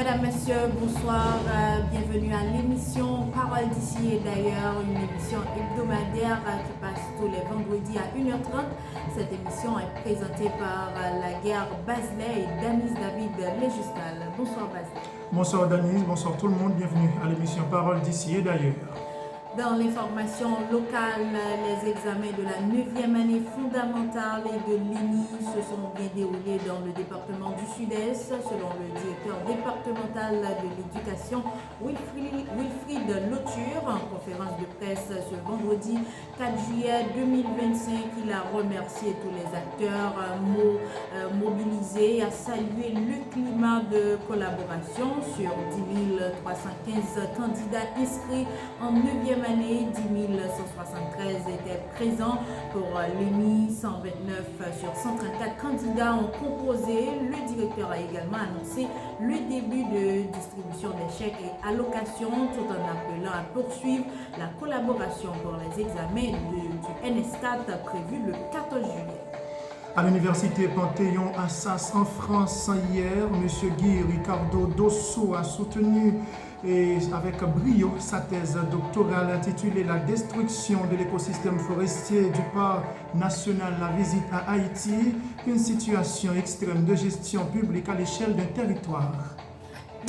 Mesdames, Messieurs, bonsoir. Bienvenue à l'émission Parole d'ici et d'ailleurs, une émission hebdomadaire qui passe tous les vendredis à 1h30. Cette émission est présentée par la guerre Basley et Danis David Léjustal. Bonsoir Basley. Bonsoir Danis, bonsoir tout le monde. Bienvenue à l'émission Parole d'ici et d'ailleurs. Dans l'information locale, les examens de la 9e année fondamentale et de l'ENI se sont bien déroulés dans le département du Sud-Est, selon le directeur départemental de l'éducation Wilfried Loture. En conférence de presse ce vendredi 4 juillet 2025, il a remercié tous les acteurs mobilisés et a salué le climat de collaboration. Sur 10 315 candidats inscrits en 9e année, 10 173 étaient présents pour l'ENI, 129 sur 134 candidats ont composé. Le directeur a également annoncé le début de distribution des chèques et allocations tout en appelant à poursuivre la collaboration pour les examens du NS4 prévu le 14 juillet. À l'université Panthéon-Assas en France, hier, M. Guy Ricardo Dosso a soutenu avec brio sa thèse doctorale intitulée La destruction de l'écosystème forestier du parc national, la visite à Haïti, une situation extrême de gestion publique à l'échelle d'un territoire.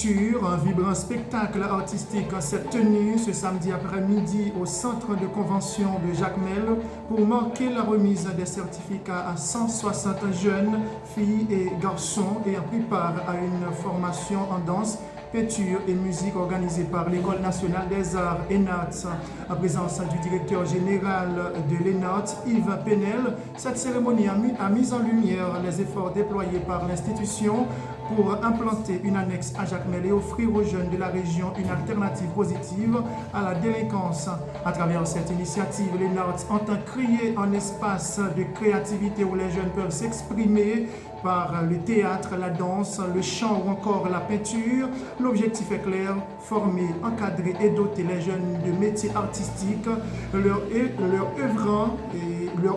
Un vibrant spectacle artistique s'est tenu ce samedi après-midi au centre de convention de Jacmel pour marquer la remise des certificats à 160 jeunes filles et garçons ayant pris part à une formation en danse, peinture et musique organisée par l'École nationale des arts ENAT. En présence du directeur général de l'ENAT, Yves Penel, cette cérémonie a mis en lumière les efforts déployés par l'institution pour implanter une annexe à Jacmel et offrir aux jeunes de la région une alternative positive à la délinquance. À travers cette initiative, l'ENAT entend créer un espace de créativité où les jeunes peuvent s'exprimer par le théâtre, la danse, le chant ou encore la peinture. L'objectif est clair, former, encadrer et doter les jeunes de métiers artistiques, leur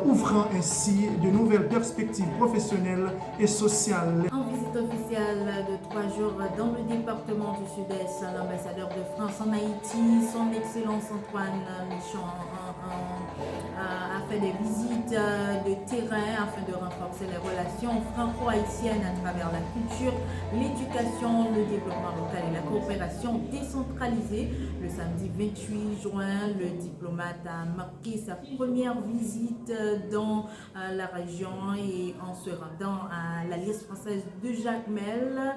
ouvrant ainsi de nouvelles perspectives professionnelles et sociales. En visite officielle de 3 jours dans le département du Sud-Est, l'ambassadeur de France en Haïti, son Excellence Antoine Michon, a fait des visites de terrain afin de renforcer les relations franco-haïtiennes à travers la culture, l'éducation, le développement local et la coopération décentralisée. Le samedi 28 juin, le diplomate a marqué sa première visite dans la région et en se rendant à l'Alliance française de Jacmel.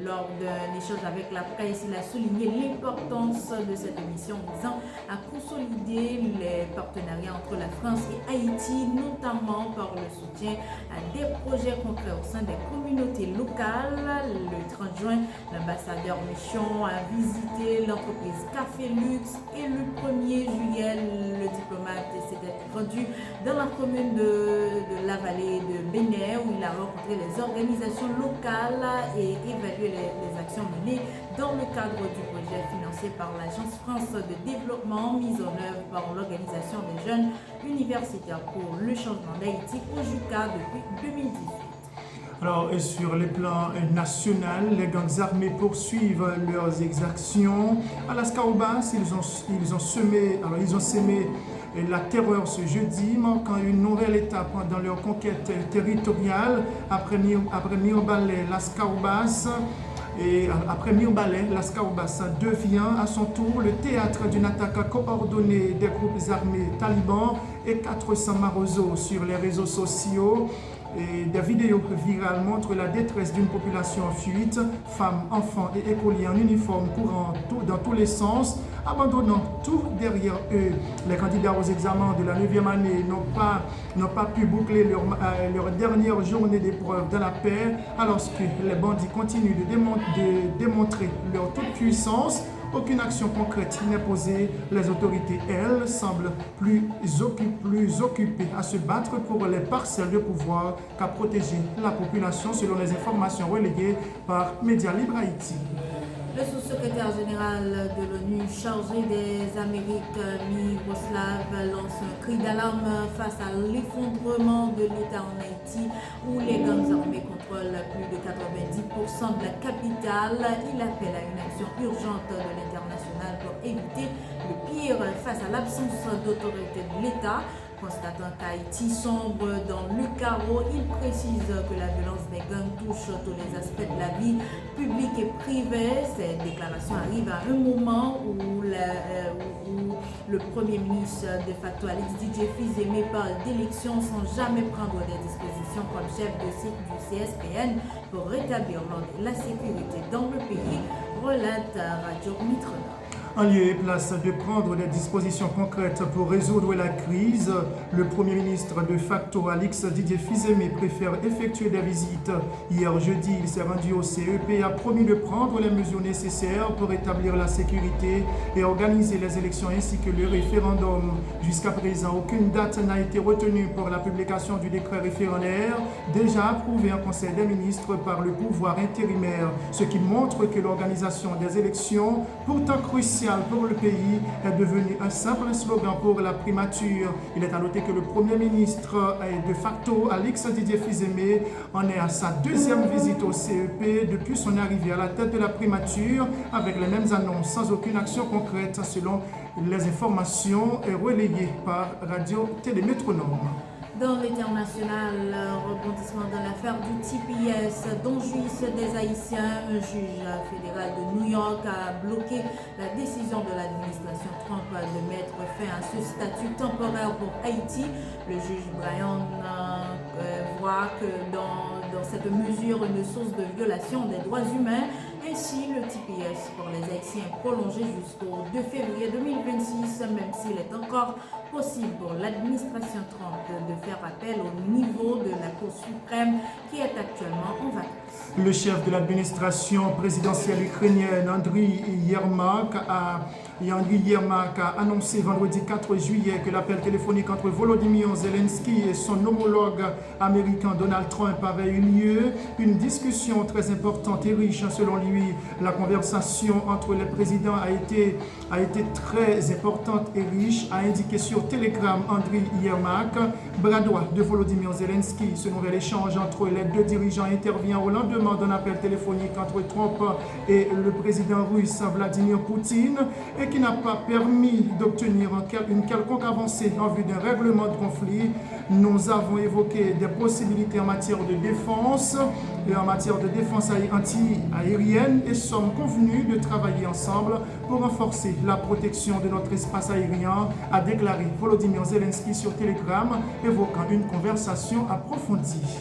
Lors d'un échange avec la presse, il a souligné l'importance de cette mission visant à consolider les partenariats entre la France et Haïti, notamment par le soutien à des projets concrets au sein des communautés locales. Le 30 juin, l'ambassadeur Michon a visité l'entreprise Café Luxe et le 1er juillet, le diplomate s'était rendu dans la commune de la vallée de Bénin où il a rencontré les organisations locales et évaluer les actions menées dans le cadre du projet financé par l'Agence France de développement mise en œuvre par l'Organisation des jeunes universitaires pour le changement d'Haïti au JUCA depuis 2018. Alors, et sur le plan national, les gangs armés poursuivent leurs exactions. À Las Caobas, ils ont semé la terreur ce jeudi, marquant une nouvelle étape dans leur conquête territoriale. Après Mirbalais, Las Caobas Las Caobas devient à son tour le théâtre d'une attaque coordonnée des groupes armés talibans et 400 marosos sur les réseaux sociaux. Et des vidéos virales montrent la détresse d'une population en fuite, femmes, enfants et écoliers en uniforme courant dans tous les sens, abandonnant tout derrière eux. Les candidats aux examens de la 9e année n'ont pas pu boucler leur dernière journée d'épreuve dans la paix, alors que les bandits continuent de démontrer leur toute puissance. Aucune action concrète n'est posée. Les autorités, elles, semblent plus occupées à se battre pour les parcelles de pouvoir qu'à protéger la population, selon les informations relayées par Média Libre Haïti. Le sous-secrétaire général de l'ONU chargé des Amériques, Miroslav, lance un cri d'alarme face à l'effondrement de l'État en Haïti où les gangs armés contrôlent plus de 90% de la capitale. Il appelle à une action urgente de l'international pour éviter le pire face à l'absence d'autorité de l'État. Constatant qu'Haïti sombre dans le chaos, il précise que la violence des gangs touche tous les aspects de la vie publique et privée. Ces déclarations arrivent à un moment où le Premier ministre de facto Alex DJ Fils-Aimé parle d'élections sans jamais prendre des dispositions comme chef du CSPN pour rétablir l'ordre et la sécurité dans le pays, relate Radio Mitrona. En lieu et place de prendre des dispositions concrètes pour résoudre la crise, le Premier ministre de facto Alex Didier Fils-Aimé préfère effectuer des visites. Hier jeudi, il s'est rendu au CEP et a promis de prendre les mesures nécessaires pour rétablir la sécurité et organiser les élections ainsi que le référendum. Jusqu'à présent, aucune date n'a été retenue pour la publication du décret référendaire déjà approuvé en Conseil des ministres par le pouvoir intérimaire, ce qui montre que l'organisation des élections, pourtant cruciale pour le pays, est devenu un simple slogan pour la primature. Il est à noter que le Premier ministre de facto, Alex Didier Fils-Aimé, en est à sa deuxième visite au CEP depuis son arrivée à la tête de la primature, avec les mêmes annonces sans aucune action concrète, selon les informations relayées par Radio Télémétronome. Dans l'international, rebondissement dans l'affaire du TPS dont jouissent des Haïtiens, un juge fédéral de New York a bloqué la décision de l'administration Trump de mettre fin à ce statut temporaire pour Haïti. Le juge Brian voit que dans cette mesure une source de violation des droits humains. Ainsi, le TPS pour les Haïtiens est prolongé jusqu'au 2 février 2026, même s'il est encore possible pour l'administration Trump de faire appel au niveau de la Cour suprême qui est actuellement en vacances. Le chef de l'administration présidentielle ukrainienne, Andriy Yermak, a annoncé vendredi 4 juillet que l'appel téléphonique entre Volodymyr Zelensky et son homologue américain Donald Trump avait eu lieu. Une discussion très importante et riche selon lui. La conversation entre les présidents a été très importante et riche, a indiqué sur Telegram Andriy Yermak, bras droit de Volodymyr Zelensky. Ce nouvel échange entre les deux dirigeants intervient au lendemain d'un appel téléphonique entre Trump et le président russe Vladimir Poutine et qui n'a pas permis d'obtenir une quelconque avancée en vue d'un règlement de conflit. Nous avons évoqué des possibilités en matière de défense et en matière de défense anti-aérienne et sommes convenus de travailler ensemble pour renforcer la protection de notre espace aérien, a déclaré Volodymyr Zelensky sur Telegram, évoquant une conversation approfondie.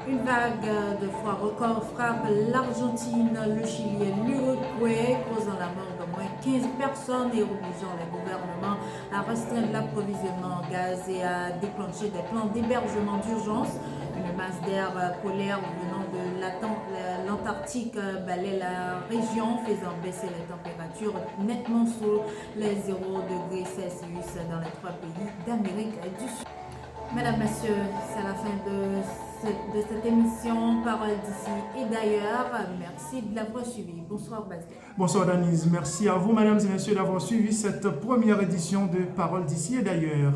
Une vague de froid record frappe l'Argentine, le Chili et l'Uruguay, causant la mort d'au moins 15 personnes et obligeant les gouvernements à restreindre l'approvisionnement en gaz et à déclencher des plans d'hébergement d'urgence. Une masse d'air polaire venant de l'Antarctique balaie la région, faisant baisser les températures nettement sous les 0 degrés Celsius dans les 3 pays d'Amérique du Sud. Mesdames, Messieurs, c'est la fin de cette émission Parole d'ici et d'ailleurs. Merci de l'avoir suivi. Bonsoir Basile. Bonsoir Denise, merci à vous mesdames et messieurs d'avoir suivi cette première édition de Parole d'ici et d'ailleurs.